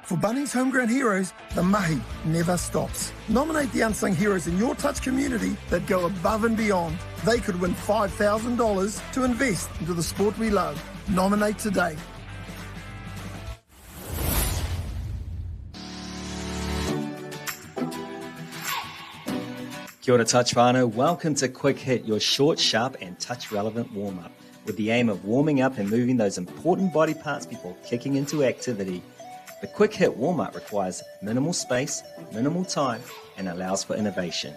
For Bunnings Homegrown Heroes, the mahi never stops. Nominate the unsung heroes in your touch community that go above and beyond. They could win $5,000 to invest into the sport we love. Nominate today. Kia ora touch whānau, welcome to Quick Hit, your short, sharp and touch-relevant warm-up, with the aim of warming up and moving those important body parts before kicking into activity. The Quick Hit warm-up requires minimal space, minimal time, and allows for innovation.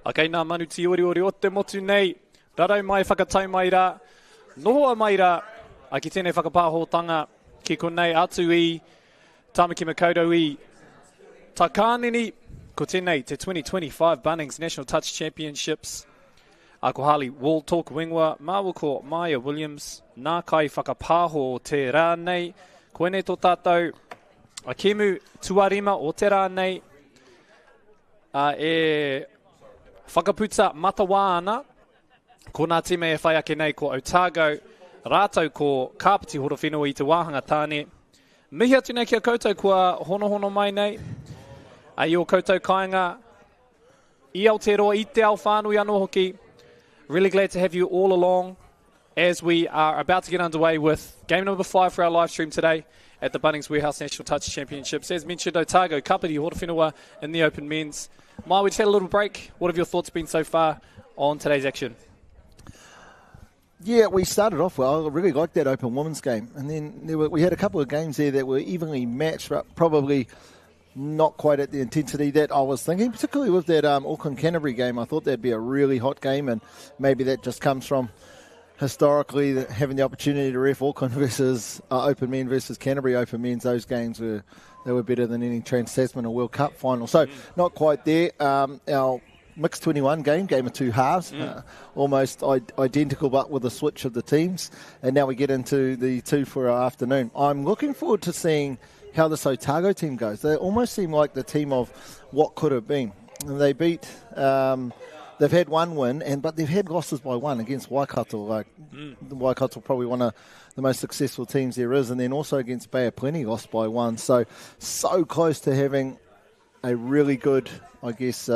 Okay, nā manu ti ori o te motu nei, rarau mai whakatau mai rā, nohoa mai rā, a ki tēnei whakapāhotanga ki konei atu i Tāmaki Makaurau i Takānini, ko tēnei te 2025 Bunnings National Touch Championships. A ko hali Wall Talk Wingwa, māua ko Maya Williams, nā kai whakapāho te rā nei, koene tō tātou, a kemu tuarima o te rā nei, e whakaputa matawā ana, ko nā time e whai ake nei ko Otago, rātou ko Kāpiti Horowhenua i te wāhanga tāne. Mihi atu nei kia koutou kua hono mai nei, a i o koutou kāinga, i Aotearoa, i te ao whānui anō hoki. Really glad to have you all along as we are about to get underway with game number 5 for our live stream today at the Bunnings Warehouse National Touch Championships. As mentioned, Otago, Kāpiti Horowhenua in the open men's. Mai, we just had a little break. What have your thoughts been so far on today's action? Yeah, we started off well. I really liked that open women's game. And then we had a couple of games there that were evenly matched, but probably not quite at the intensity that I was thinking, particularly with that Auckland-Canterbury game. I thought that'd be a really hot game, and maybe that just comes from historically having the opportunity to ref Auckland versus Open Men versus Canterbury Open Men's. Those games were better than any Trans-Tasman or World Cup final. So not quite there. Our mixed 21 game of two halves, almost identical but with a switch of the teams. And now we get into the two for our afternoon. I'm looking forward to seeing how this Otago team goes. They almost seem like the team of what could have been. They beat... they've had one win, but they've had losses by one against Waikato. Waikato probably one of the most successful teams there is, and then also against Bay of Plenty, lost by one. So close to having a really good, I guess,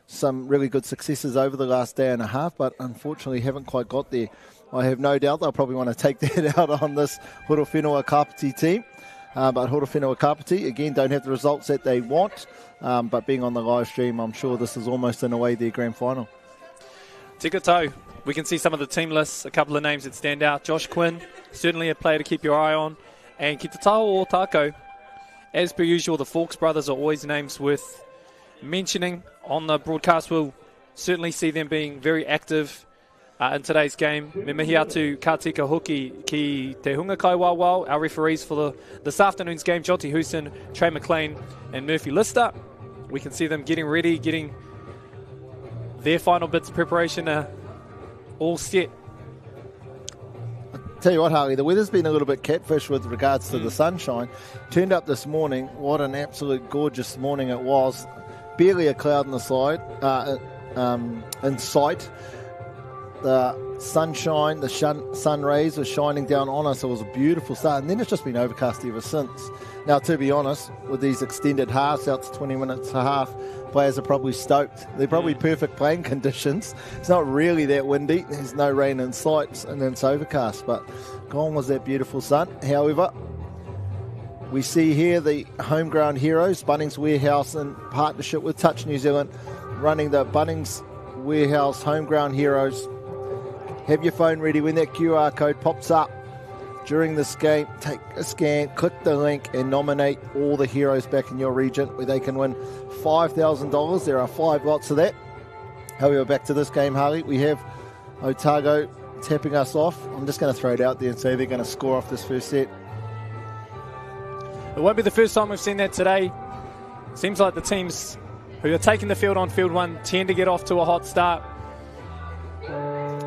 some really good successes over the last day and a half, but unfortunately haven't quite got there. I have no doubt they'll probably want to take that out on this Horowhenua Kāpiti team. But Horowhenua Kāpiti, again, don't have the results that they want. But being on the live stream, I'm sure this is almost in a way their grand final. Tika tau. We can see some of the team lists, a couple of names that stand out. Josh Quinn, certainly a player to keep your eye on. And ki te taho o Otago, as per usual, the Fawkes brothers are always names worth mentioning on the broadcast. We'll certainly see them being very active in today's game. Me mihi atu ka tika hoki ki te hunga kai wawau, our referees for this afternoon's game, Joti Houston, Trey McLean and Murphy Lister. We can see them getting ready, getting their final bits of preparation all set. Tell you what, Harley, the weather's been a little bit catfish with regards to the sunshine. Turned up this morning. What an absolute gorgeous morning it was. Barely a cloud in the side, in sight. The sunshine, the sun rays were shining down on us. It was a beautiful start. And then it's just been overcast ever since. Now, to be honest, with these extended halves out to 20 minutes a half, players are probably stoked. They're probably perfect playing conditions. It's not really that windy. There's no rain in sight, and then it's overcast. But gone was that beautiful sun. However, we see here the homegrown heroes, Bunnings Warehouse, in partnership with Touch New Zealand, running the Bunnings Warehouse homegrown heroes. Have your phone ready when that QR code pops up during this game. Take a scan, click the link and nominate all the heroes back in your region where they can win $5,000. There are 5 lots of that. However, back to this game, Harley, we have Otago tapping us off. I'm just going to throw it out there and say they're going to score off this first set. It won't be the first time we've seen that today. Seems like the teams who are taking the field on field one tend to get off to a hot start.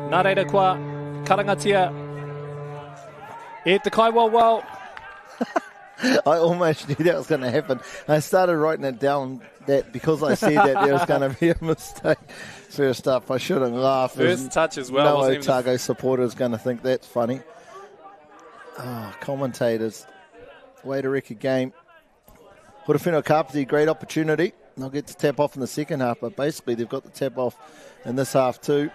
Nā reira kua karangatia e te kai wawau. I almost knew that was going to happen. I started writing it down that because I said that there was going to be a mistake. First up, I shouldn't laugh. First touch as well. No Otago supporter is going to think that's funny. Commentators. Way to wreck a game. Horowhenua Kāpiti, great opportunity. They'll get to tap off in the second half, but basically they've got the tap off in this half too.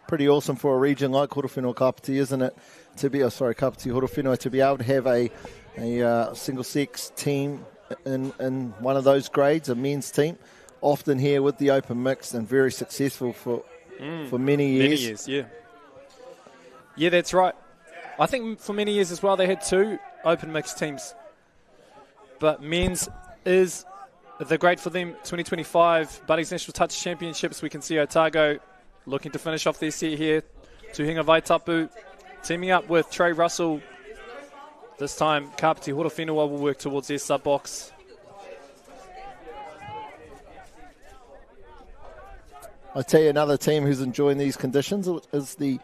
Pretty awesome for a region like Horowhenua Kāpiti, isn't it? Kāpiti Horowhenua, to be able to have a single-sex team in one of those grades, a men's team, often here with the open mix and very successful for many years. Many years, yeah. Yeah, that's right. I think for many years as well they had two open mixed teams. But men's is the grade for them. 2025 Bunnings National Touch Championships. We can see Otago looking to finish off their set here. Tuhinga Vaitapu teaming up with Trey Russell. This time Kāpiti Horowhenua will work towards their sub-box. I tell you, another team who's enjoying these conditions is the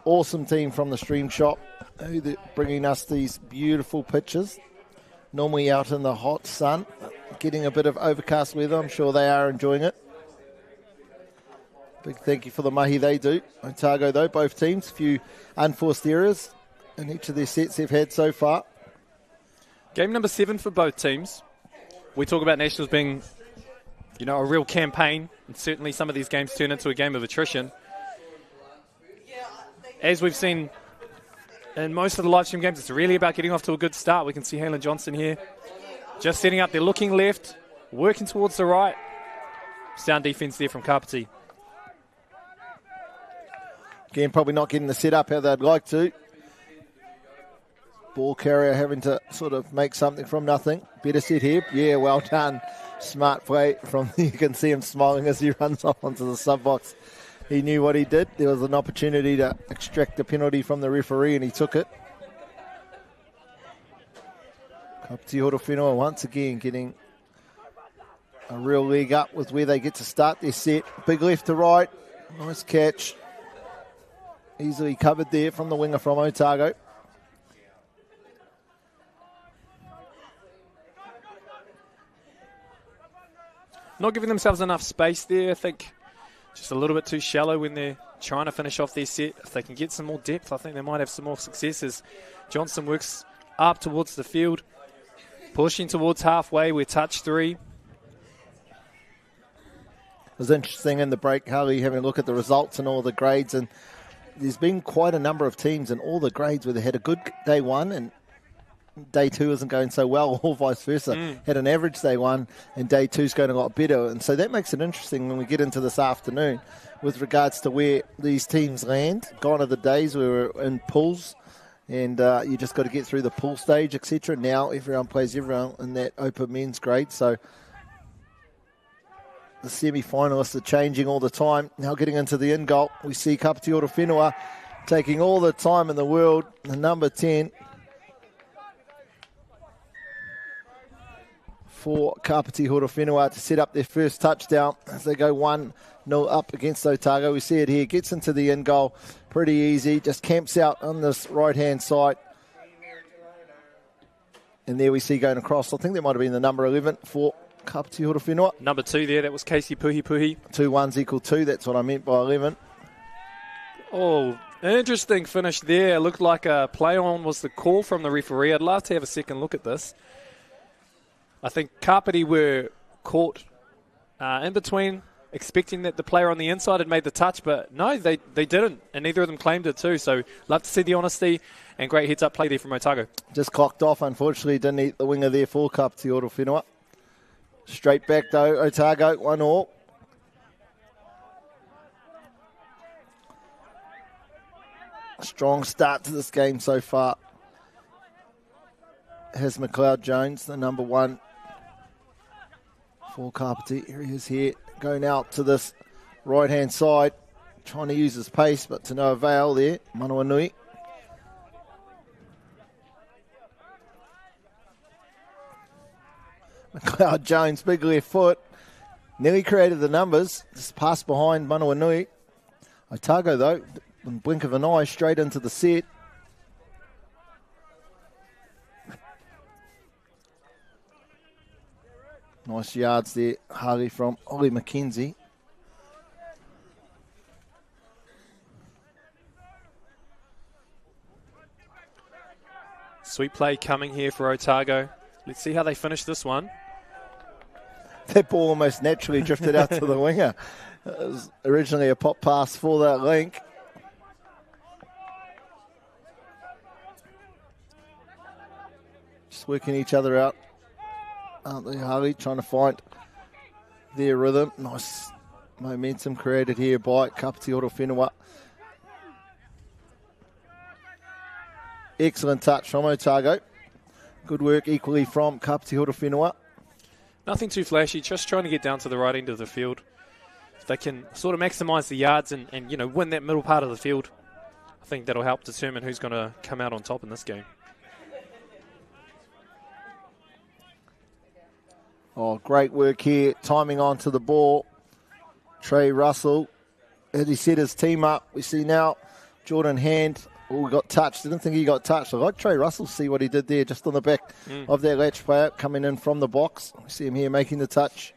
awesome team from the Stream Shop, who are bringing us these beautiful pictures. Normally out in the hot sun, getting a bit of overcast weather. I'm sure they are enjoying it. Big thank you for the mahi they do. Otago, though, both teams, a few unforced errors in each of their sets they've had so far. Game number 7 for both teams. We talk about Nationals being, a real campaign, and certainly some of these games turn into a game of attrition. As we've seen in most of the live stream games, it's really about getting off to a good start. We can see Halen Johnson here just setting up. They're looking left, working towards the right. Sound defense there from Kāpiti. Again, probably not getting the set up how they'd like to. Ball carrier having to sort of make something from nothing. Better set here. Yeah, well done. Smart play from, you can see him smiling as he runs off onto the sub-box. He knew what he did. There was an opportunity to extract a penalty from the referee, and he took it. Kāpiti Horowhenua once again getting a real leg up with where they get to start their set. Big left to right. Nice catch. Easily covered there from the winger from Otago. Not giving themselves enough space there, I think. Just a little bit too shallow when they're trying to finish off their set. If they can get some more depth, I think they might have some more successes. Johnson works up towards the field, pushing towards halfway with touch 3. It was interesting in the break, Harley, having a look at the results and all the grades, and there's been quite a number of teams in all the grades where they had a good day 1 and day 2 isn't going so well, or vice versa. Had an average day 1 and day 2's going a lot better. And so that makes it interesting when we get into this afternoon with regards to where these teams land. Gone are the days where we're in pools and you just got to get through the pool stage, etc. Now everyone plays everyone in that open men's grade. So the semi-finalists are changing all the time. Now getting into the in goal, we see Kāpiti Horowhenua taking all the time in the world. The number 10 for Kāpiti Horowhenua to set up their first touchdown as they go 1-0 up against Otago. We see it here. Gets into the in goal. Pretty easy. Just camps out on this right-hand side. And there we see going across. I think that might have been the number 11 for Kāpiti Horowhenua. Number 2 there. That was Casey Puhi. 2 1s equal 2. That's what I meant by 11. Oh, interesting finish there. Looked like a play on was the call from the referee. I'd love to have a second look at this. I think Kāpiti were caught in between, expecting that the player on the inside had made the touch, but no, they didn't, and neither of them claimed it too. So love to see the honesty and great heads-up play there from Otago. Just clocked off, unfortunately, didn't eat the winger there for Kāpiti Horowhenua. Straight back though, Otago, 1-1. Strong start to this game so far. Has McLeod Jones, the number 1 for Kāpiti. Here he is here, going out to this right-hand side, trying to use his pace, but to no avail there. Manuanui. McLeod Jones, big left foot. Nearly created the numbers. Just passed behind Manuanui. Otago, though, in the blink of an eye, straight into the set. Nice yards there, Harley, from Ollie McKenzie. Sweet play coming here for Otago. Let's see how they finish this one. That ball almost naturally drifted out to the winger. It was originally a pop pass for that link. Just working each other out, aren't they, Harley? Trying to find their rhythm. Nice momentum created here by Kāpiti Horowhenua. Excellent touch from Otago. Good work equally from Kāpiti Horowhenua. Nothing too flashy, just trying to get down to the right end of the field. If they can sort of maximise the yards and win that middle part of the field, I think that'll help determine who's going to come out on top in this game. Oh, great work here. Timing onto the ball. Trey Russell, as he set his team up, we see now Jordan Hand. Oh, got touched. Didn't think he got touched. I like Trey Russell, see what he did there just on the back of that latch player coming in from the box. We see him here making the touch.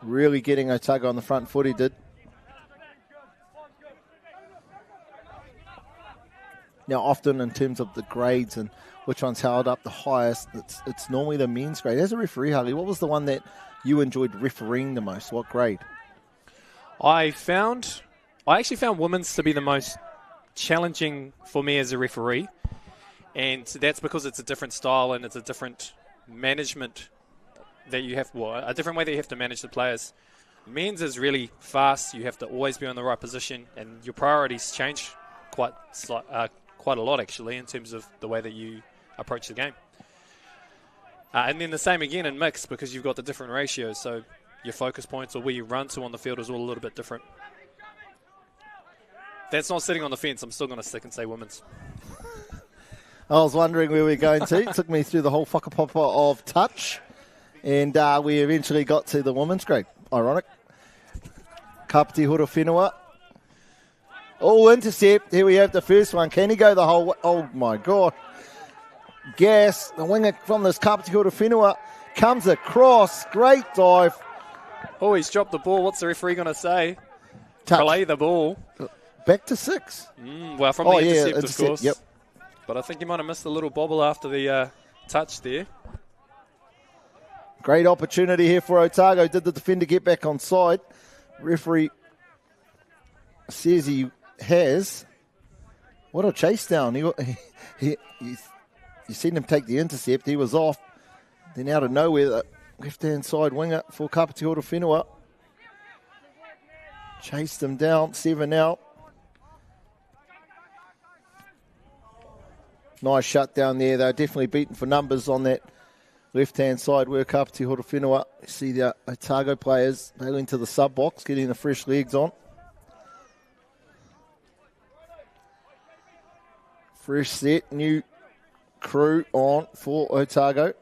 Really getting Otago on the front foot, he did. Now, often in terms of the grades and which one's held up the highest, it's normally the men's grade. As a referee, Harley, what was the one that you enjoyed refereeing the most? What grade? I actually found women's to be the most challenging for me as a referee, and that's because it's a different style and it's a different management that you have, a different way that you have to manage the players. Men's is really fast. You have to always be on the right position, and your priorities change quite a lot, actually, in terms of the way that you approach the game. And then the same again in mixed, because you've got the different ratios, so your focus points or where you run to on the field is all a little bit different. That's not sitting on the fence. I'm still going to stick and say women's. I was wondering where we were going to. It took me through the whole whakapapa of touch, and we eventually got to the women's grade. Ironic. Kāpiti Horowhenua. Oh, intercept. Here we have the first one. Can he go the whole way? Oh, my God. Gas, the winger from this Kāpiti Horowhenua, comes across. Great dive. Oh, he's dropped the ball. What's the referee going to say? Touch. Play the ball. Back to 6. Well, from the intercept, of course. Yep. But I think he might have missed a little bobble after the touch there. Great opportunity here for Otago. Did the defender get back on side? Referee says he has. What a chase down. You seen him take the intercept. He was off. Then out of nowhere, the left-hand side winger for Kāpiti Horowhenua chased him down. 7 out. Nice shutdown there. They're definitely beaten for numbers on that left-hand side where Kāpiti Horowhenua. You see the Otago players bailing to the sub-box, getting the fresh legs on. Fresh set, new crew on for Otago.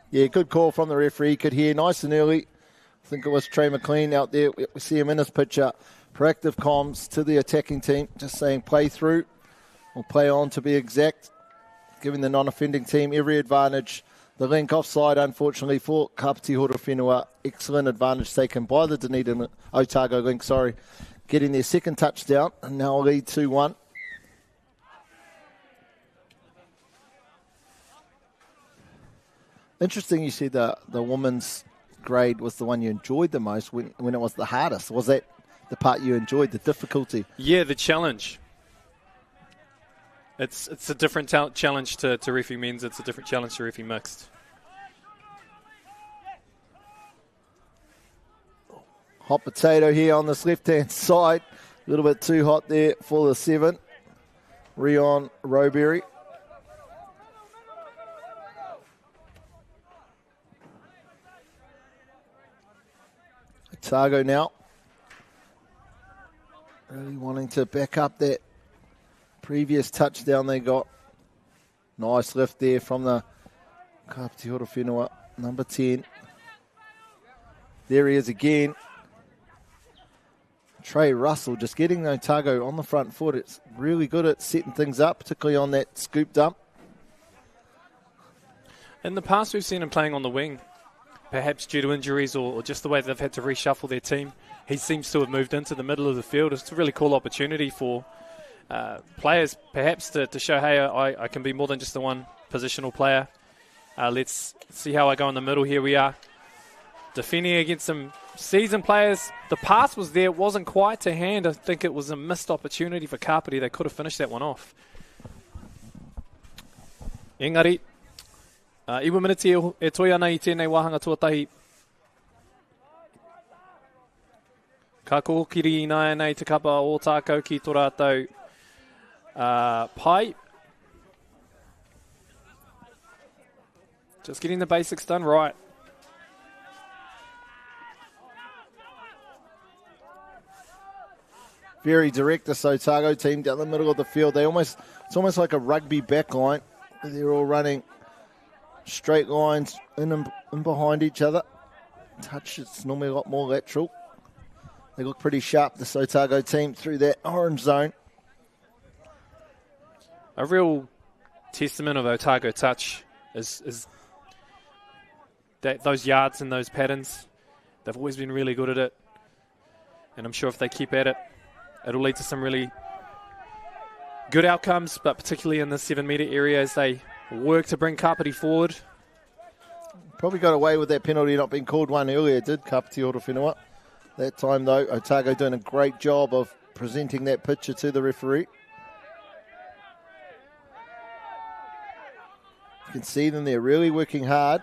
Yeah, good call from the referee. Could hear nice and early. I think it was Trey McLean out there. We see him in his picture. Proactive comms to the attacking team, just saying play through or play on to be exact, giving the non-offending team every advantage. The link offside, unfortunately, for Kāpiti Horowhenua. Excellent advantage taken by the Dunedin Otago link, getting their second touchdown and now lead 2-1. Interesting you said the women's grade was the one you enjoyed the most when it was the hardest. Was that the part you enjoyed, the difficulty? Yeah, the challenge. It's a different challenge to referee men's. It's a different challenge to referee mixed. Hot potato here on this left-hand side. A little bit too hot there for the 7. Rion Rowberry. Otago now. Really wanting to back up that previous touchdown they got. Nice lift there from the Kāpiti Horowhenua, number 10. There he is again. Trey Russell just getting Otago on the front foot. It's really good at setting things up, particularly on that scoop dump. In the past, we've seen him playing on the wing, perhaps due to injuries or just the way they've had to reshuffle their team. He seems to have moved into the middle of the field. It's a really cool opportunity for players, perhaps, to show, hey, I can be more than just the one positional player. Let's see how I go in the middle. Here we are, defending against some seasoned players. The pass was there. It wasn't quite to hand. I think it was a missed opportunity for Kāpiti. They could have finished that one off. Engari, iwa miniti e toi ana I tēnei wāhanga tuatahi. Ka kōkiri ina nei te kapa o tākau ki tō rātou pai. Just getting the basics done right. Very direct, this Otago team down the middle of the field. It's almost like a rugby back line. They're all running straight lines in and behind each other. Touch, it's normally a lot more lateral. They look pretty sharp, this Otago team, through that orange zone. A real testament of Otago touch is that those yards and those patterns. They've always been really good at it. And I'm sure if they keep at it, it'll lead to some really good outcomes, but particularly in the 7-metre area as they work to bring Kāpiti forward. Probably got away with that penalty not being called one earlier, did Kāpiti Horowhenua. That time, though, Otago doing a great job of presenting that picture to the referee. You can see them, they're really working hard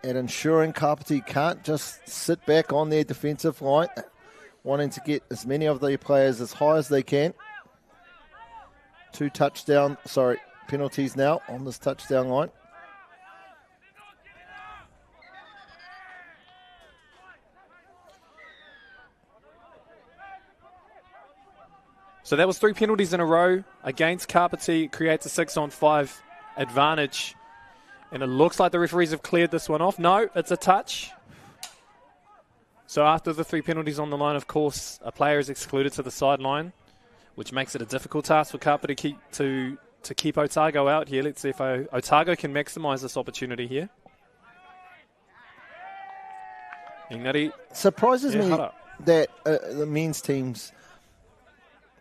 at ensuring Kāpiti can't just sit back on their defensive line, wanting to get as many of their players as high as they can. 2 penalties now on this touchdown line. So that was 3 penalties in a row against Kāpiti. Creates a 6-on-5 advantage. And it looks like the referees have cleared this one off. No, it's a touch. So after the 3 penalties on the line, of course, a player is excluded to the sideline, which makes it a difficult task for Kāpiti to keep Otago out here. Let's see if Otago can maximise this opportunity here. Surprises me that the men's teams,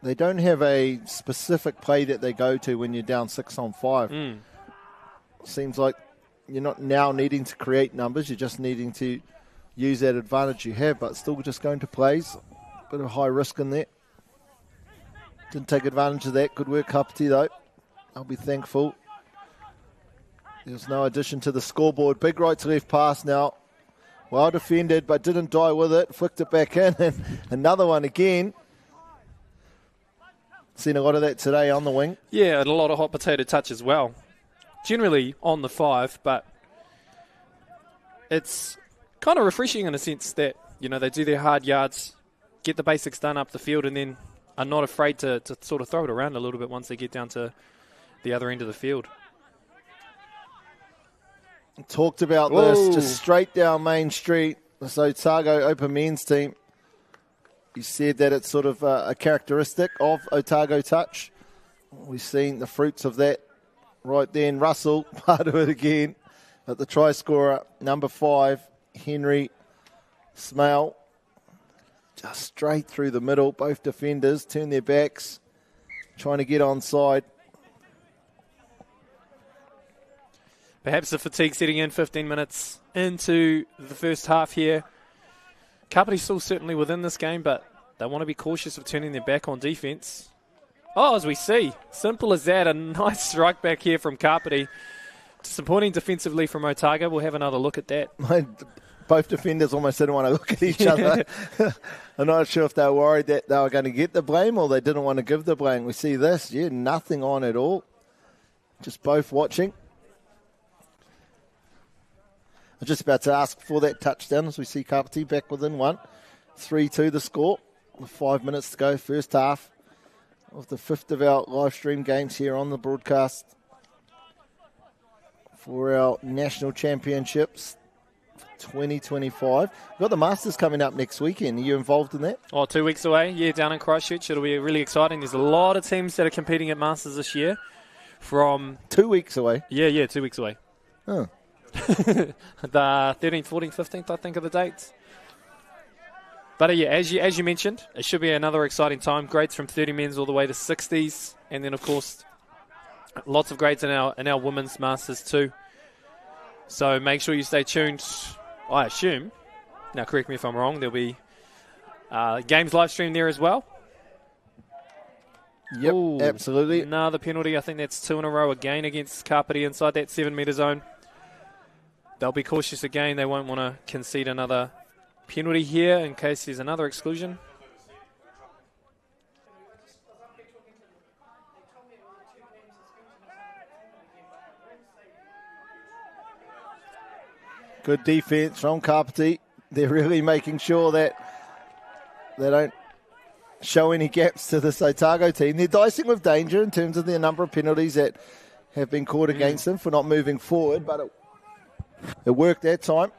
they don't have a specific play that they go to when you're down 6-on-5. Seems like you're not now needing to create numbers, you're just needing to use that advantage you have, but still just going to plays. Bit of high risk in there. Didn't take advantage of that. Good work, Kāpiti, though. I'll be thankful. There's no addition to the scoreboard. Big right to left pass now. Well defended, but didn't die with it. Flicked it back in, and another one again. Seen a lot of that today on the wing. Yeah, and a lot of hot potato touch as well. Generally on the 5, but it's kind of refreshing in a sense that, you know, they do their hard yards, get the basics done up the field, and then are not afraid to sort of throw it around a little bit once they get down to the other end of the field. Talked about this, just straight down Main Street, this Otago Open Men's team. You said that it's sort of a characteristic of Otago touch. We've seen the fruits of that right then. Russell, part of it again. But the try scorer, number 5, Henry Smale, just straight through the middle. Both defenders turn their backs, trying to get onside. Perhaps the fatigue setting in 15 minutes into the first half here. Kāpiti still certainly within this game, but they want to be cautious of turning their back on defence. Oh, as we see, simple as that. A nice strike back here from Kāpiti. Disappointing defensively from Otago. We'll have another look at that. Both defenders almost didn't want to look at each other. I'm not sure if they were worried that they were going to get the blame or they didn't want to give the blame. We see this, nothing on at all. Just both watching. I'm just about to ask for that touchdown as we see Kāpiti back within 1. 3-2 the score. 5 minutes to go, first half of the 5th of our live stream games here on the broadcast for our national championships. 2025. We've got the Masters coming up next weekend. Are you involved in that? Oh, 2 weeks away. Yeah, down in Christchurch. It'll be really exciting. There's a lot of teams that are competing at Masters this year. From 2 weeks away? Yeah, 2 weeks away. Oh. The 13th, 14th, 15th, I think, are the dates. But yeah, as you mentioned, it should be another exciting time. Grades from 30 men's all the way to 60s. And then, of course, lots of grades in our women's Masters too. So make sure you stay tuned. I assume, now correct me if I'm wrong, there'll be games live stream there as well. Yep, Ooh, absolutely. Another penalty. I think that's 2 in a row again against Kāpiti inside that 7-metre zone. They'll be cautious again. They won't want to concede another penalty here in case there's another exclusion. Good defence from Kāpiti. They're really making sure that they don't show any gaps to this Otago team. They're dicing with danger in terms of the number of penalties that have been caught against them for not moving forward, but it worked that time.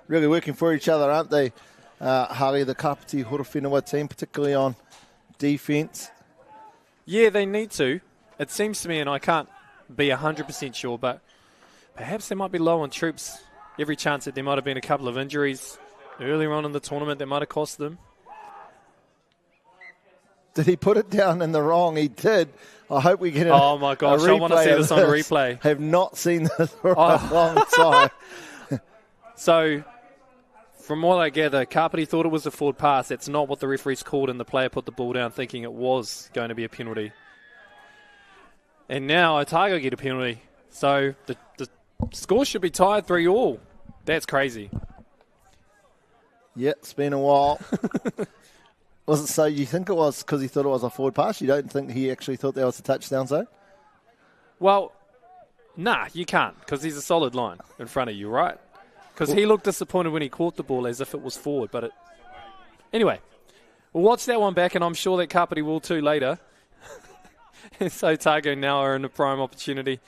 Really working for each other, aren't they, Harley, the Kāpiti Horowhenua team, particularly on defence? Yeah, they need to. It seems to me, and I can't be 100% sure, but perhaps they might be low on troops. Every chance that there might have been a couple of injuries earlier on in the tournament that might have cost them. Did he put it down in the wrong? He did. I hope we get Oh my gosh, I want to see this on replay. Have not seen this for a long time. So, from what I gather, Kāpiti thought it was a forward pass. That's not what the referees called, and the player put the ball down thinking it was going to be a penalty. And now Otago get a penalty. So the score should be tied 3-3. That's crazy. Yeah, it's been a while. Was it so you think it was because he thought it was a forward pass? You don't think he actually thought that was a touchdown zone? Well, nah, you can't because there's a solid line in front of you, right? Because he looked disappointed when he caught the ball as if it was forward. But anyway, we'll watch that one back, and I'm sure that Kāpiti will too later. So Otago now are in a prime opportunity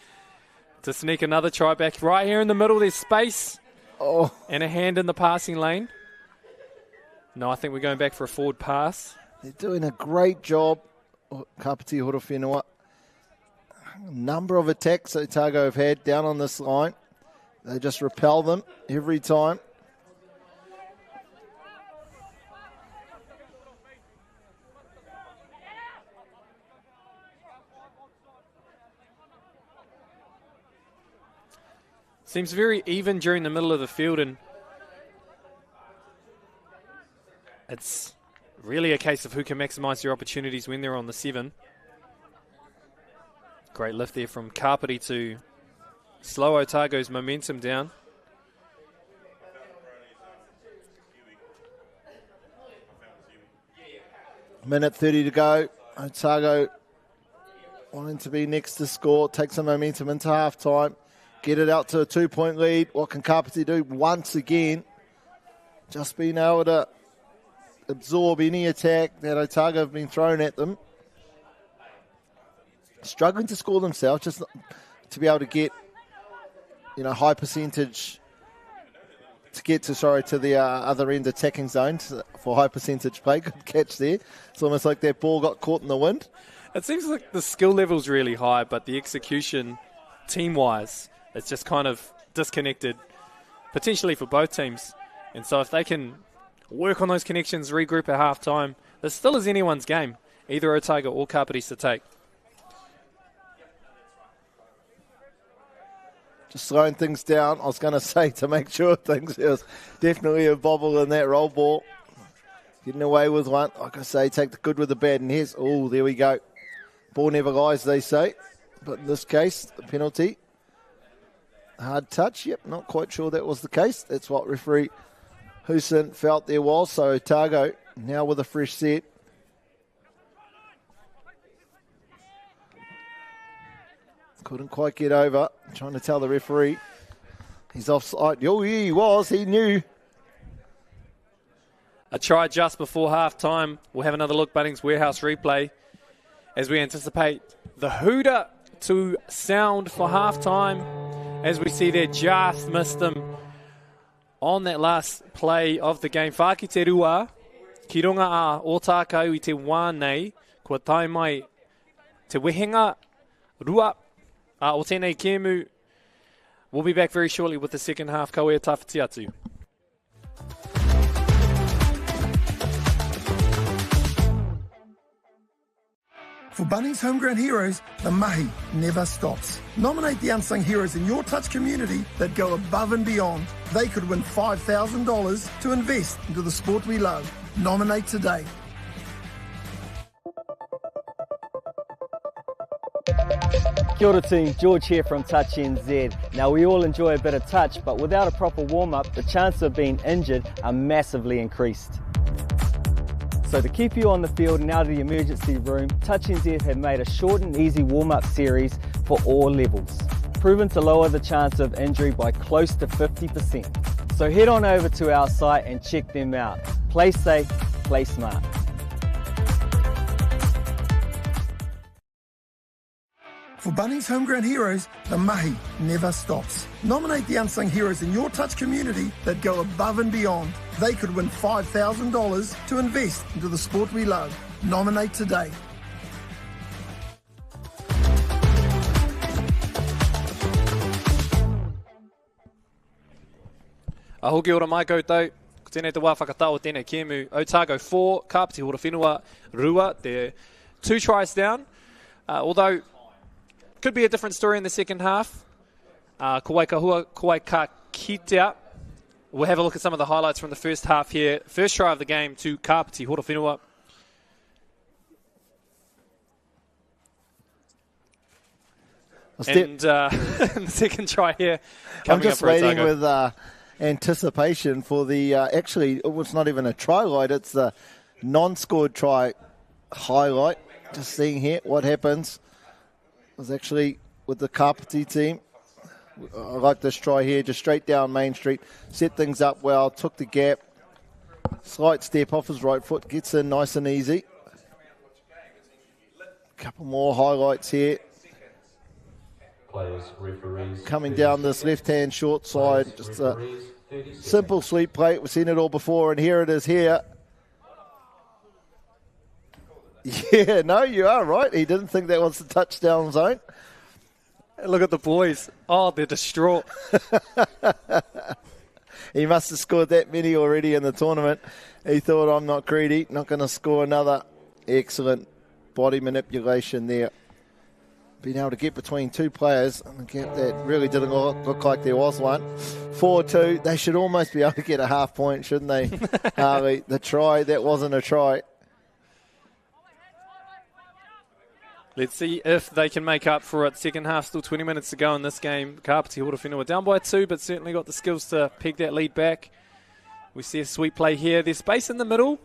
to sneak another try back. Right here in the middle, there's space and a hand in the passing lane. No, I think we're going back for a forward pass. They're doing a great job, Kāpiti Horowhenua. A number of attacks Otago have had down on this line. They just repel them every time. Seems very even during the middle of the field, and it's really a case of who can maximise their opportunities when they're on the 7. Great lift there from Kāpiti to slow Otago's momentum down. Minute 30 to go. Otago wanting to be next to score, take some momentum into half-time, get it out to a 2-point lead. What can Kāpiti do once again? Just being able to absorb any attack that Otago have been thrown at them. Struggling to score themselves, just to be able to get, high percentage to get to the other end attacking zone for high percentage play. Good catch there. It's almost like that ball got caught in the wind. It seems like the skill level's really high, but the execution, team-wise, it's just kind of disconnected, potentially for both teams. And so if they can work on those connections, regroup at half-time, this still is anyone's game, either Otago or Kāpiti to take. Just slowing things down. I was going to say to make sure there was definitely a bobble in that roll ball. Getting away with one. Like I say, take the good with the bad. And here's, there we go. Ball never lies, they say. But in this case, the penalty. Hard touch. Yep, not quite sure that was the case. That's what referee Hussein felt there was. So Otago now with a fresh set. Couldn't quite get over. Trying to tell the referee he's offside. Oh, yeah, he was. He knew. A try just before half-time. We'll have another look, Bunnings Warehouse replay. as we anticipate the hooter to sound for halftime, as we see there just missed them on that last play of the game. Whaki te rua, ki runga a Otago I te wānei, kua tai mai te wehenga rua o tēnei kēmu. We'll be back very shortly with the second half. Ka ea tawhiti atu. For Bunnings Homegrown Heroes, the mahi never stops. Nominate the unsung heroes in your touch community that go above and beyond. They could win $5,000 to invest into the sport we love. Nominate today. Kia ora team, George here from Touch NZ. Now we all enjoy a bit of touch, but without a proper warm-up, the chances of being injured are massively increased. So to keep you on the field and out of the emergency room, Touch NZ have made a short and easy warm-up series for all levels, proven to lower the chance of injury by close to 50%. So head on over to our site and check them out. Play safe, play smart. For Bunnings Homegrown Heroes, the mahi never stops. Nominate the unsung heroes in your touch community that go above and beyond. They could win $5,000 to invest into the sport we love. Nominate today. Ahoki ora mai koutou. Ko tēnei te wā whakatau o tēnei kēmu. Otago 4, Kāpiti Horowhenua rua. They're 2 tries down. Although, could be a different story in the second half. Kawai kahua, kawai ka kitea. We'll have a look at some of the highlights from the first half here. First try of the game to Kāpiti Horowhenua. And the second try here. I'm just waiting with anticipation for the, actually, it was not even a try light, it's the non-scored try highlight. Just seeing here what happens. It was actually with the Kāpiti team. I like this try here, just straight down Main Street. Set things up well, took the gap. Slight step off his right foot, gets in nice and easy. Couple more highlights here. Players, referees, coming down this left-hand short side. Just a simple sweep play. We've seen it all before, and here it is here. Yeah, no, you are right. He didn't think that was the touchdown zone. Look at the boys. Oh, they're distraught. He must have scored that many already in the tournament. He thought, I'm not greedy, not going to score another. Excellent body manipulation there. Being able to get between 2 players, and that really didn't look like there was one. 4-2. They should almost be able to get a half point, shouldn't they, Harley? The try, that wasn't a try. Let's see if they can make up for it. Second half, still 20 minutes to go in this game. Kāpiti Horowhenua down by 2, but certainly got the skills to peg that lead back. We see a sweep play here. There's space in the middle.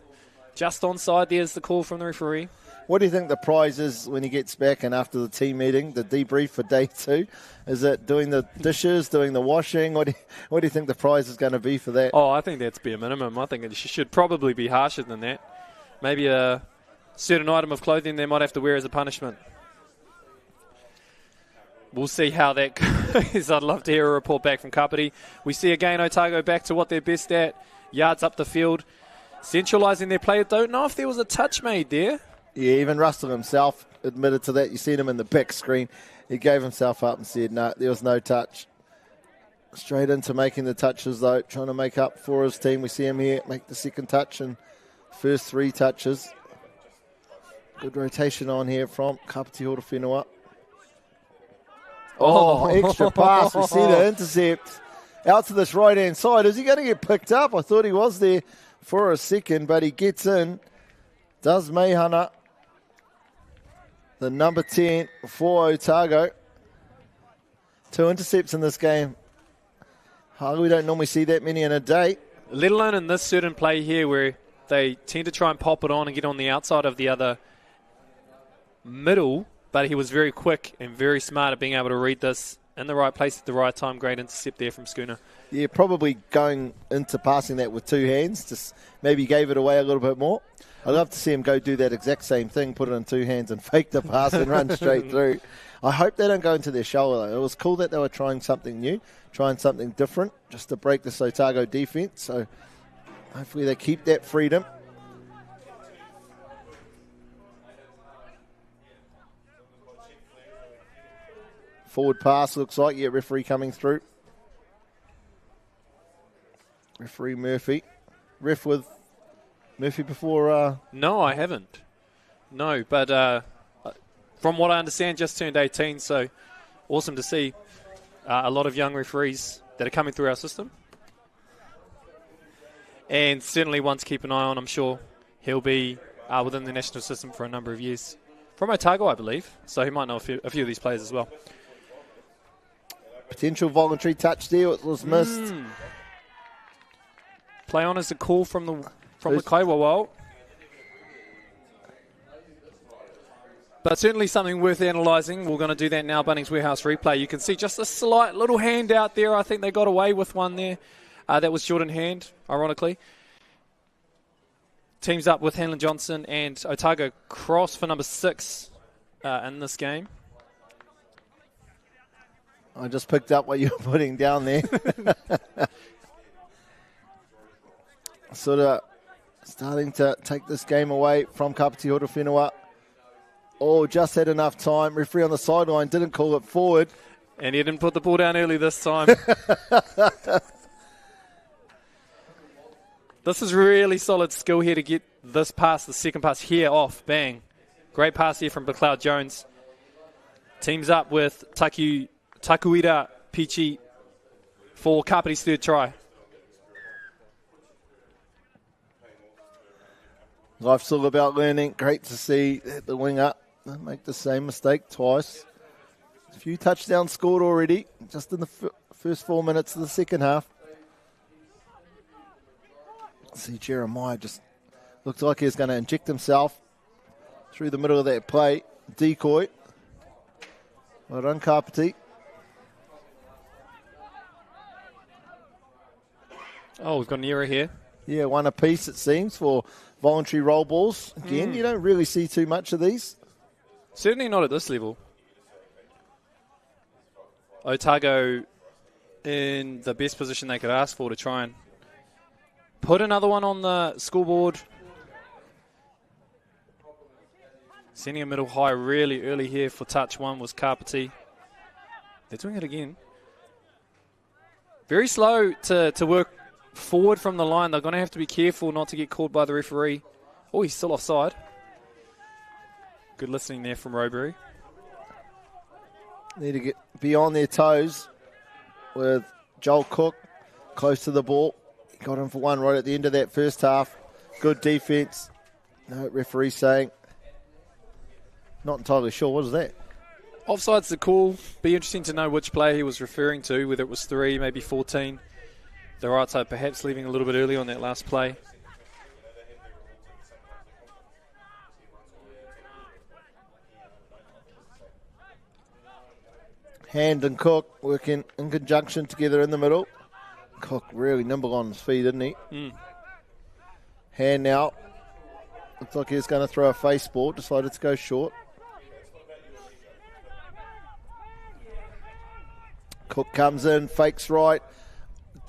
Just onside, there's the call from the referee. What do you think the prize is when he gets back and after the team meeting, the debrief for day 2? Is it doing the dishes, doing the washing? What do you think the prize is going to be for that? Oh, I think that's bare minimum. I think it should probably be harsher than that. Maybe a certain item of clothing they might have to wear as a punishment. We'll see how that goes. I'd love to hear a report back from Kāpiti. We see again Otago back to what they're best at. Yards up the field. Centralising their play. Don't know if there was a touch made there. Yeah, even Russell himself admitted to that. You seen him in the back screen. He gave himself up and said, no, there was no touch. Straight into making the touches, though, trying to make up for his team. We see him here make the second touch and first 3 touches. Good rotation on here from Kāpiti Horowhenua. Oh, extra pass. We see the intercept out to this right-hand side. Is he going to get picked up? I thought he was there for a second, but he gets in. Does Meihana, the number 10 for Otago. 2 intercepts in this game. We don't normally see that many in a day. Let alone in this certain play here where they tend to try and pop it on and get on the outside of the other middle, but he was very quick and very smart at being able to read this in the right place at the right time. Great intercept there from Schooner. Yeah, probably going into passing that with 2 hands. Just maybe gave it away a little bit more. I'd love to see him go do that exact same thing, put it in two hands and fake the pass and run straight through. I hope they don't go into their shoulder, though. It was cool that they were trying something new, trying something different, just to break the Otago defence. So hopefully they keep that freedom. Forward pass, looks like. Yeah, referee coming through. Referee Murphy. Ref with Murphy before... No, I haven't. No, but from what I understand, just turned 18, so awesome to see a lot of young referees that are coming through our system. And certainly one to keep an eye on. I'm sure he'll be within the national system for a number of years. From Otago, I believe, so he might know a few of these players as well. Potential voluntary touch there. It was missed. Play on as a call from the Kaiwawao. But certainly something worth analysing. We're going to do that now, Bunnings Warehouse replay. You can see just a slight little hand out there. I think they got away with one there. That was Jordan Hand, ironically. Teams up with Hanlon Johnson and Otago cross for number 6 in this game. I just picked up what you were putting down there. Sort of starting to take this game away from Kāpiti Horowhenua. Oh, just had enough time. Referee on the sideline didn't call it forward. And he didn't put the ball down early this time. This is really solid skill here to get this pass, the second pass here off. Bang. Great pass here from McLeod Jones. Teams up with Takuira Pichi for Kāpiti's third try. Life's all about learning. Great to see the winger make the same mistake twice. A few touchdowns scored already, just in the first 4 minutes of the second half. See, Jeremiah just looked like he was going to inject himself through the middle of that play. Decoy. Well done, Kāpiti. Oh, we've got an error here. Yeah, one apiece, it seems, for voluntary roll balls. Again, you don't really see too much of these. Certainly not at this level. Otago in the best position they could ask for to try and put another one on the scoreboard. Sending a middle high really early here for touch one was Kāpiti. They're doing it again. Very slow to work forward from the line. They're going to have to be careful not to get caught by the referee. Oh, he's still offside. Good listening there from Robury. Need to be on their toes with Joel Cook close to the ball. He got him for one right at the end of that first half. Good defence. No, referee saying. Not entirely sure. What is that? Offside's the call. Be interesting to know which player he was referring to, whether it was 3, maybe 14. The right side perhaps leaving a little bit early on that last play. Hand and Cook working in conjunction together in the middle. Cook really nimble on his feet, isn't he? Hand now. Looks like he's going to throw a face ball. Decided to go short. Cook comes in, fakes right.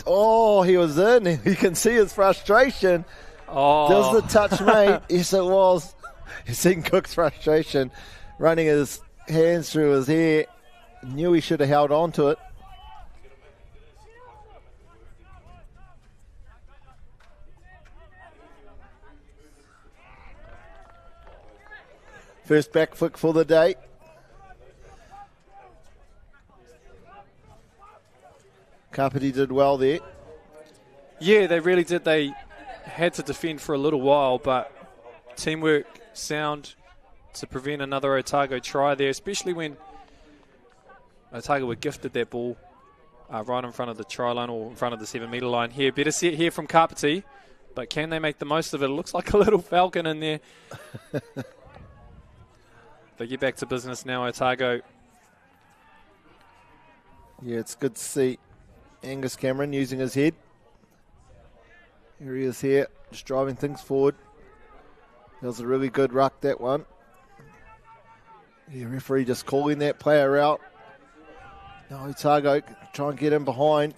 Oh, he was in. You can see his frustration. Oh. Does the touch mate? Yes, it was. You've seen Cook's frustration. Running his hands through his hair. Knew he should have held on to it. First back flick for the day. Kāpiti did well there. Yeah, they really did. They had to defend for a little while, but teamwork sound to prevent another Otago try there, especially when Otago were gifted that ball right in front of the try line or in front of the 7-metre line here. Better set here from Kāpiti, but can they make the most of it? It looks like a little falcon in there. They get back to business now, Otago. Yeah, it's good to see Angus Cameron using his head. Here he is here, just driving things forward. That was a really good ruck, that one. Yeah, referee just calling that player out. Now Otago try and get in behind.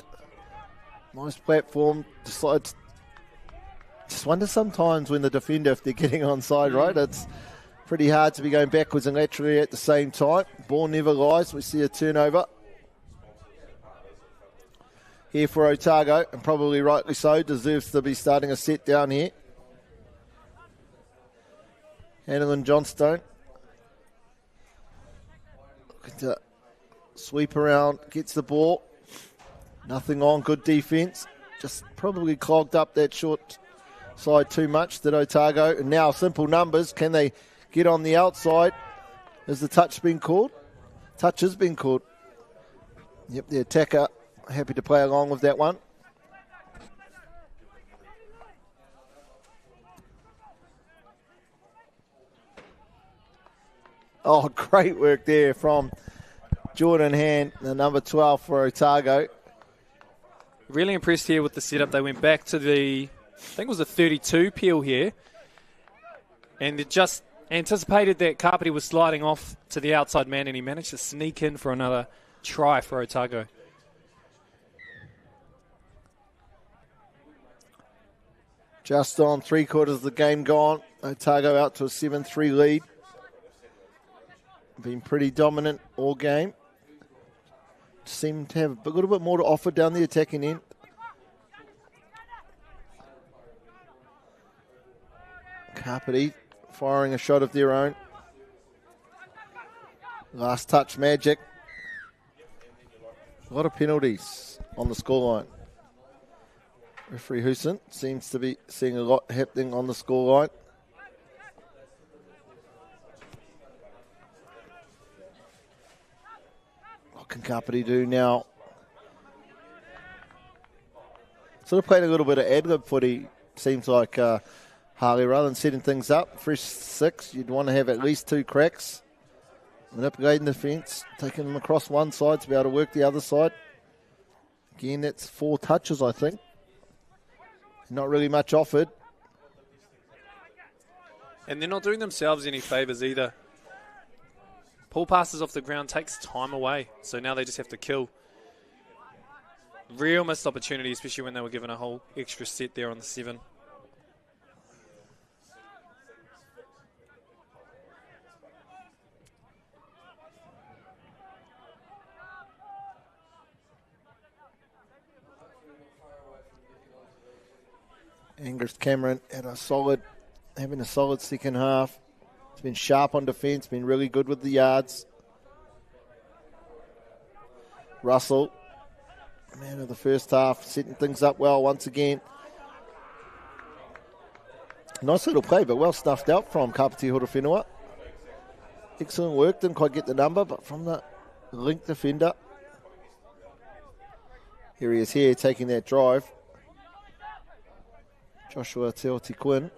Nice platform. Just wonder sometimes when the defender, if they're getting onside, right? It's pretty hard to be going backwards and laterally at the same time. Ball never lies. We see a turnover here for Otago, and probably rightly so. Deserves to be starting a set down here. Hanlon Johnstone. Looking to sweep around, gets the ball. Nothing on, good defence. Just probably clogged up that short side too much, did Otago. And now simple numbers. Can they get on the outside? Has the touch been called? Touch has been called. Yep, the attacker happy to play along with that one. Oh, great work there from Jordan Hand, the number 12 for Otago. Really impressed here with the setup. They went back to I think it was a 32 peel here. And they just anticipated that Kāpiti was sliding off to the outside man, and he managed to sneak in for another try for Otago. Just on 3/4 of the game gone. Otago out to a 7-3 lead. Been pretty dominant all game. Seem to have a little bit more to offer down the attacking end. Kāpiti firing a shot of their own. Last touch magic. A lot of penalties on the scoreline. Referee Hoosen seems to be seeing a lot happening on the scoreline. What can Kāpiti do now? Sort of played a little bit of ad-lib footy, seems like Harley. Rather than setting things up, fresh six, you'd want to have at least 2 cracks. Manipulating the fence, taking them across one side to be able to work the other side. Again, that's 4 touches, I think. Not really much offered. And they're not doing themselves any favours either. Pull passes off the ground takes time away, so now they just have to kill. Real missed opportunity, especially when they were given a whole extra set there on the 7. Angus Cameron having a solid second half. He's been sharp on defence, been really good with the yards. Russell, man of the first half, setting things up well once again. Nice little play, but well stuffed out from Kāpiti Horowhenua. Excellent work, didn't quite get the number, but from the link defender. Here he is here, taking that drive. Joshua Teoti Quinn.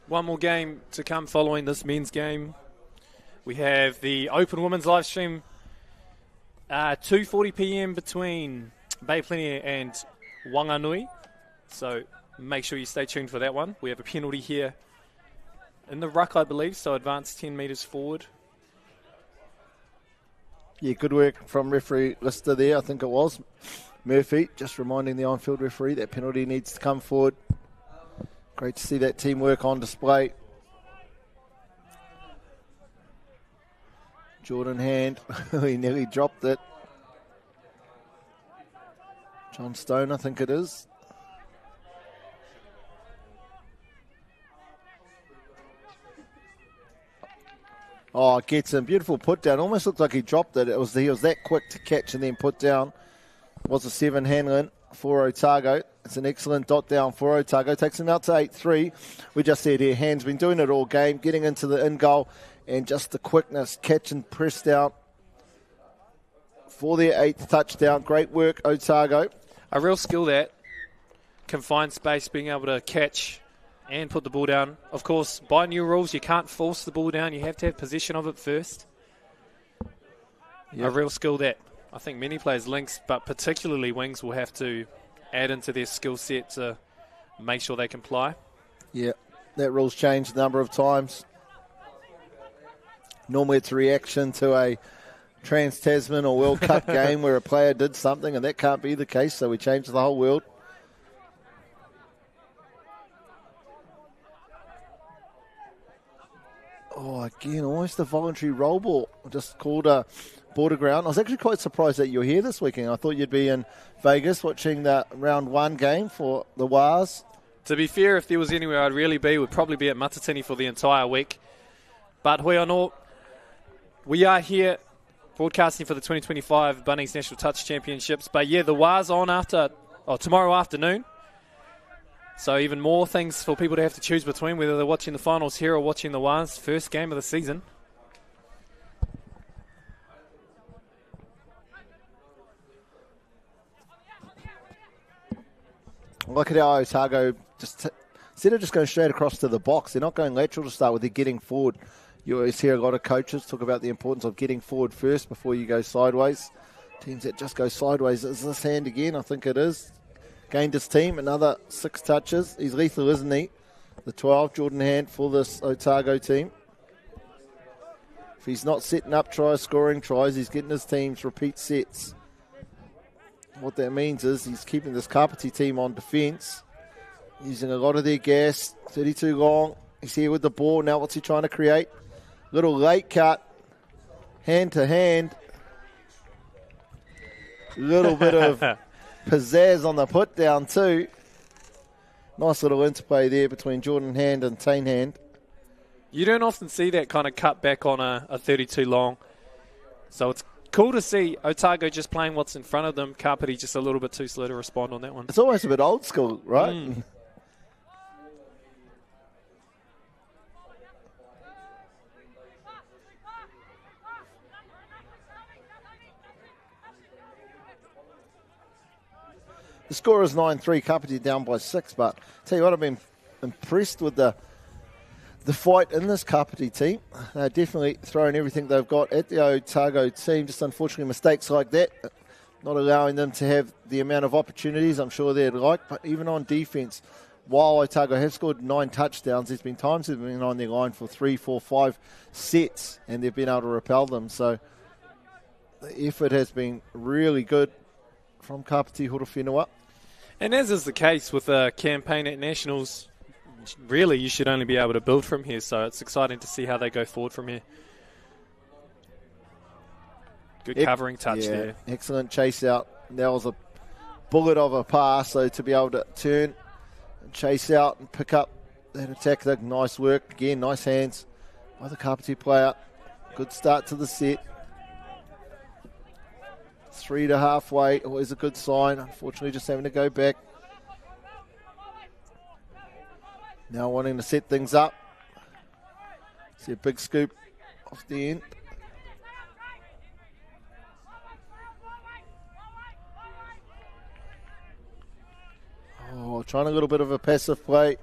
One more game to come following this men's game. We have the Open Women's live stream, 2:40 p.m. between Bay Plenty and Wanganui. So make sure you stay tuned for that one. We have a penalty here in the ruck, I believe, so advance 10 metres forward. Yeah, good work from referee Lister there, I think it was. Murphy, just reminding the on-field referee that penalty needs to come forward. Great to see that teamwork on display. Jordan Hand, he nearly dropped it. John Stone, I think it is. Oh, gets him. Beautiful put down. Almost looked like he dropped it. He was that quick to catch and then put down. Was a 7 Hanlon for Otago. It's an excellent dot down for Otago. Takes him out to 8-3. We just said here, Hand's been doing it all game, getting into the in goal, and just the quickness, catch and press down for their 8th touchdown. Great work, Otago. A real skill that can find space, being able to catch and put the ball down. Of course, by new rules, you can't force the ball down. You have to have possession of it first. Yep. A real skill that I think many players, links, but particularly wings, will have to add into their skill set to make sure they comply. Yeah, that rule's changed a number of times. Normally it's a reaction to a Trans-Tasman or World Cup game where a player did something, and that can't be the case, so we changed the whole world. Oh, again, almost a voluntary roll ball. Just called a border ground. I was actually quite surprised that you're here this weekend. I thought you'd be in Vegas watching the round 1 game for the Wars. To be fair, if there was anywhere I'd really be, would probably be at Matatini for the entire week. But hoi anō, we are here broadcasting for the 2025 Bunnings National Touch Championships. But yeah, the Wars on tomorrow afternoon. So even more things for people to have to choose between, whether they're watching the finals here or watching the Wars' first game of the season. Look at how Otago, instead of just going straight across to the box, they're not going lateral to start with, they're getting forward. You always hear a lot of coaches talk about the importance of getting forward first before you go sideways. Teams that just go sideways. Is this hand again? I think it is. Gained his team, another 6 touches. He's lethal, isn't he? The 12, Jordan Hand for this Otago team. If he's not setting up tries, scoring tries, he's getting his teams repeat sets. What that means is he's keeping this Kāpiti team on defence, using a lot of their gas. 32 long. He's here with the ball. Now what's he trying to create? Little late cut. Hand to hand. Little bit of pizzazz on the put down too. Nice little interplay there between Jordan Hand and Tane Hand. You don't often see that kind of cut back on a 32 long. So it's cool to see Otago just playing what's in front of them. Kāpiti just a little bit too slow to respond on that one. It's almost a bit old school, right? The score is 9-3, Kāpiti down by 6, but tell you what, I've been impressed with the fight in this Kāpiti team. They're definitely throwing everything they've got at the Otago team. Just unfortunately mistakes like that, not allowing them to have the amount of opportunities I'm sure they'd like. But even on defence, while Otago have scored 9 touchdowns, there's been times they've been on their line for 3, 4, 5 sets, and they've been able to repel them. So the effort has been really good from Kāpiti Horowhenua. And as is the case with a campaign at Nationals, really you should only be able to build from here, so it's exciting to see how they go forward from here. Good covering touch there. Excellent chase out. That was a bullet of a pass, so to be able to turn and chase out and pick up that attack, nice work. Again, nice hands by the Kāpiti player. Good start to the set. 3 to halfway, always a good sign. Unfortunately, just having to go back. Now wanting to set things up. See a big scoop off the end. Oh, trying a little bit of a passive play.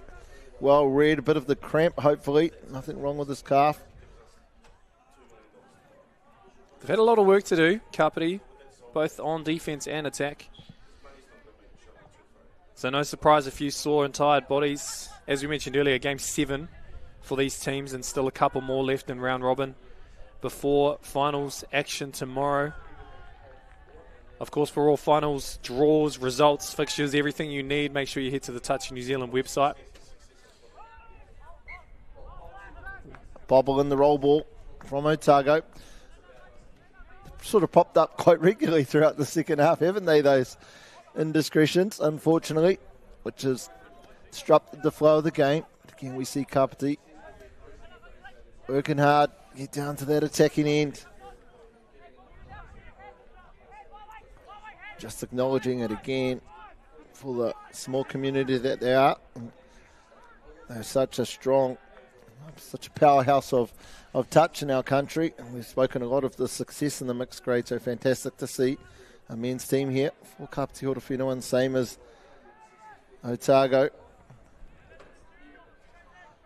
Well read, a bit of the cramp, hopefully. Nothing wrong with his calf. They've had a lot of work to do, Kāpiti, both on defence and attack. So no surprise a few sore and tired bodies. As we mentioned earlier, game 7 for these teams and still a couple more left in round robin before finals action tomorrow. Of course, for all finals, draws, results, fixtures, everything you need, make sure you head to the Touch New Zealand website. Bobble in the roll ball from Otago. Sort of popped up quite regularly throughout the second half, haven't they, those indiscretions, unfortunately, which has disrupted the flow of the game. Again, we see Kāpiti working hard, get down to that attacking end. Just acknowledging it again for the small community that they are. They're such a powerhouse of touch in our country. And we've spoken a lot of the success in the mixed grade, so fantastic to see a men's team here for Kāpiti Horowhenua, same as Otago.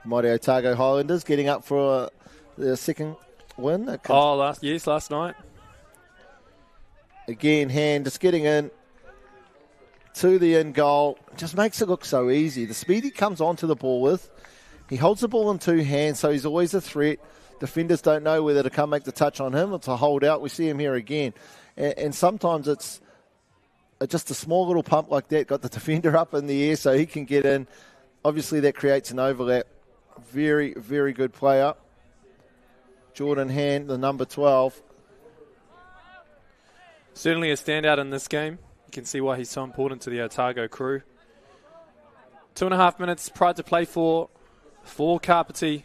Mighty Otago Highlanders getting up for their second win. Last night. Again, Hand just getting in to the in goal. Just makes it look so easy. The speed he comes onto the ball with, he holds the ball in two hands, so he's always a threat. Defenders don't know whether to come make the touch on him or to hold out. We see him here again. And sometimes it's just a small little pump like that, got the defender up in the air so he can get in. Obviously, that creates an overlap. Very, very good player. Jordan Hand, the number 12. Certainly a standout in this game. You can see why he's so important to the Otago crew. 2.5 minutes prior to play for Kāpiti.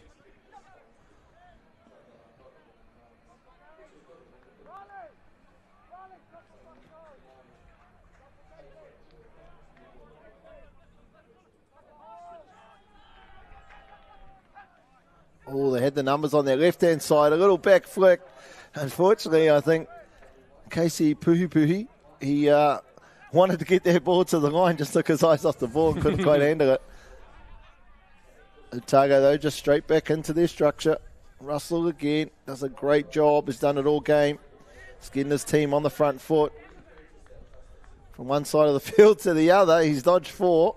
Oh, they had the numbers on their left-hand side. A little back flick. Unfortunately, I think Casey Puhi, he wanted to get that ball to the line, just took his eyes off the ball and couldn't quite handle it. Otago, though, just straight back into their structure. Russell again does a great job. He's done it all game. He's getting his team on the front foot. From one side of the field to the other, he's dodged 4.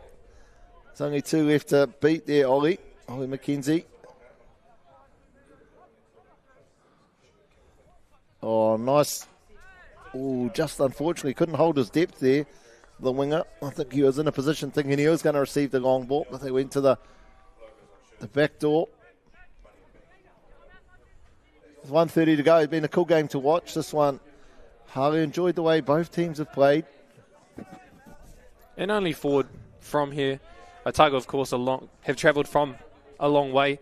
There's only 2 left to beat there, Ollie McKenzie. Oh, nice. Oh, just unfortunately couldn't hold his depth there, the winger. I think he was in a position thinking he was going to receive the long ball, but they went to the back door. There's 1:30 to go. It's been a cool game to watch. This one, Harley enjoyed the way both teams have played. And only forward from here. Otago, of course, have travelled from a long way.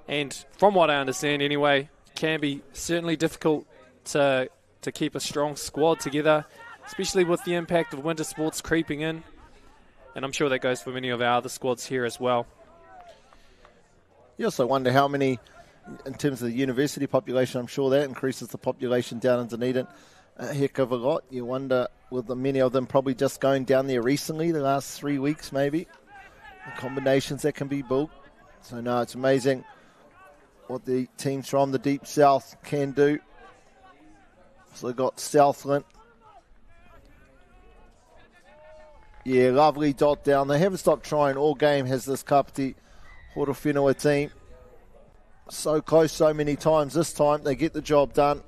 And from what I understand anyway, can be certainly difficult to keep a strong squad together, especially with the impact of winter sports creeping in. And I'm sure that goes for many of our other squads here as well. You also wonder how many, in terms of the university population, I'm sure that increases the population down in Dunedin a heck of a lot. You wonder, with many of them probably just going down there recently, the last 3 weeks maybe, the combinations that can be built. So no, it's amazing what the teams from the Deep South can do. So they've got Southland. Yeah, lovely dot down. They haven't stopped trying all game, has this Kāpiti Horowhenua team. So close so many times. This time they get the job done.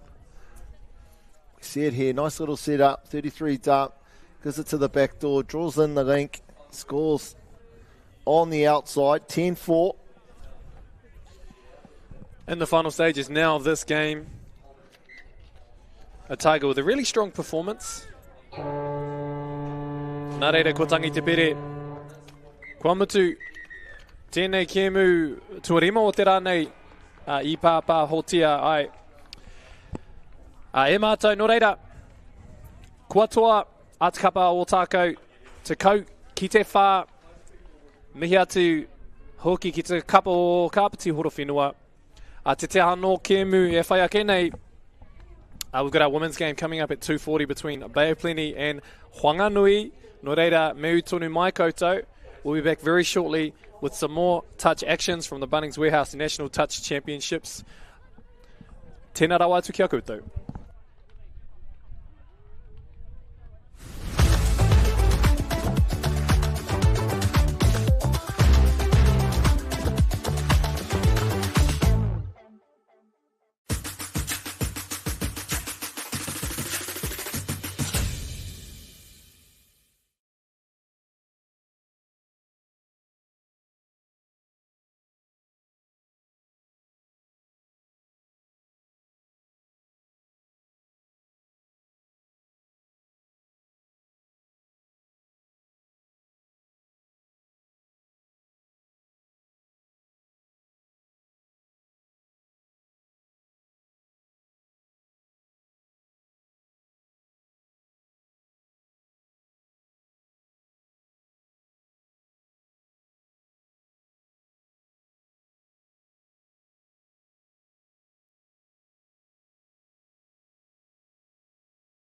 We see it here. Nice little setup. 33 up. Gives it to the back door. Draws in the link. Scores on the outside. 10-4. In the final stages now of this game, Otago with a really strong performance. Nā reira, ko tangi te pere. Kua mutu, tēnei kēmu tuarima o te rānei I pāpā hotia ai. E mātou, nō reira, kua toa atakapa o tākou te kau ki te whā, mihi atu hoki ki te kapa o Kāpiti Horowhenua. Te te hano kēmu e whai ake nei. We've got our women's game coming up at 2:40 between Bay of Plenty and Whanganui. Nō reira, me utonu mai koutou. We'll be back very shortly with some more touch actions from the Bunnings National Touch Championships. Tēnā rawa atu kia koutou.